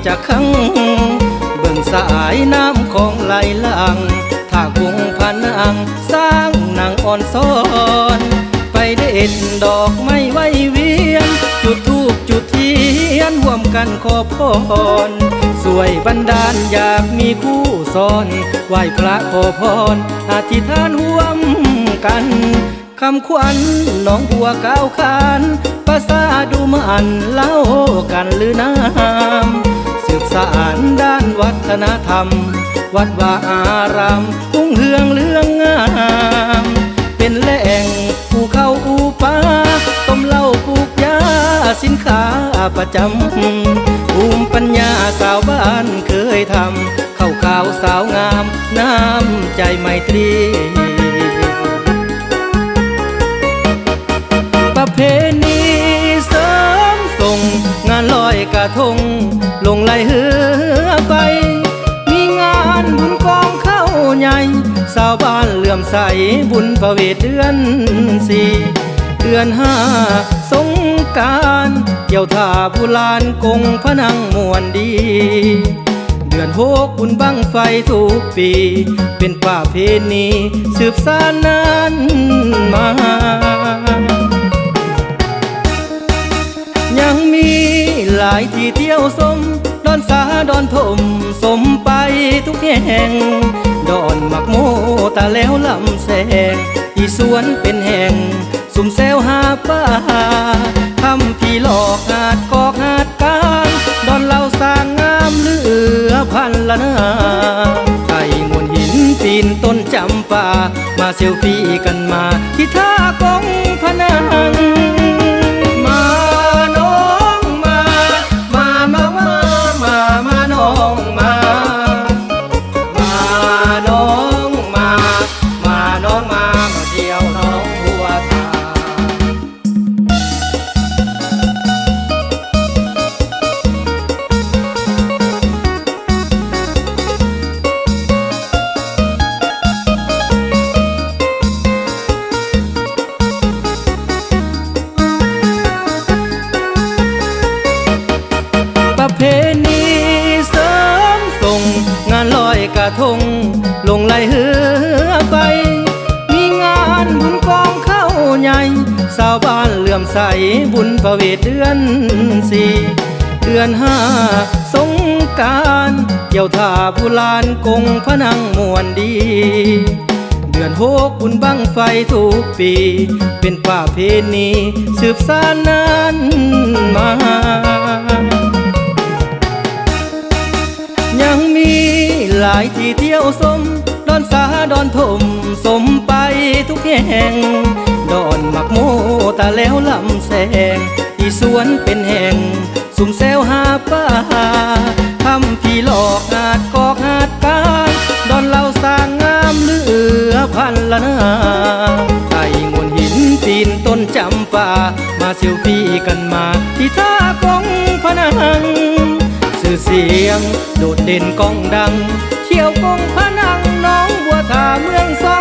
จะขังเบิ่งสายน้ำของไหลหลังถ้าคงพานังสร้างนางอ่อนซ้อนไปเด็ดดอกไม้ไว้เวียนจุดธูปจุดเทียนร่วมกันขอพรสวยบันดาลอยากมีคู่ซ้อนไหว้พระขอพรอธิษฐานร่วมกันคำขวัญน้องบัวก้าวขานภาษาดูมันเล่ากันลือน้ำสืบสานด้านวัฒนธรรมวัดวาอารามทุ่งเฮืองเรื่องงามเป็นแหล่งภูเขาภูป่าต้มเหล้าปลูกยาสินค้าประจำภูมิปัญญาสาวบ้านเคยทำข้าวขาวสาวงามน้ำใจไมตรีประเพณีเสริมส่งงานลอยกระทงลงไหลเหือไปมีงานบุญกองเข้าใหญ่สาวบ้านเหลื่อมใสบุญพระเวทเดือนสี่เดือนห้าสงกรานต์เกี่ยวท่าผู้ลานกงพนังมวนดีเดือนหกบุญบั้งไฟทุกปีเป็นประเพณีสืบสานนานมายังมีหลายที่เที่ยวสมดอนสาดอนถมสมไปทุกแห่งดอนหมักโมตาแล้วลำแสงอีสวนเป็นแห่งสุ่มแซวหาป้าทำพี่หลอกหาดกอกหาดการดอนเหล่าสร้างงามเหลือพันละนาไข่มวลหินปีนต้นจำป่ามาเซลฟี่กันมาที่ท่ากองพนังมาน้องมาน้องมาน้องมาเที่ยวน้องบัวตาประเพณีเสริมส่งงานลอยกระทงลงไหลเหือไปมีงานบุญกองเข้าใหญ่สาวบ้านเหลื่อมใสบุญพระเวทเดือนสี่เดือนห้าสงกรานต์เกี่ยวท่าผู้ลานกงพนังมวนดีเดือนหกบุญบั้งไฟทุกปีเป็นประเพณีสืบสานนานมายังมีหลายที่เที่ยวสมดอนสาดอนถมสมไปทุกแห่งดอนหมักโมตาแล้วลำแสงอีสวนเป็นแห่งสุ่มแซวหาป้าทำพี่หลอกหาดกอกหาดการดอนเหล่าสร้างงามเหลือพันละนาไข่มวลหินปีนต้นจำป่ามาเซลฟี่กันมาที่ท่ากองพนังสื่อเสียงโดดเด่นก้องดังเที่ยวกงพนังน้องบัวท่าเมืองสอง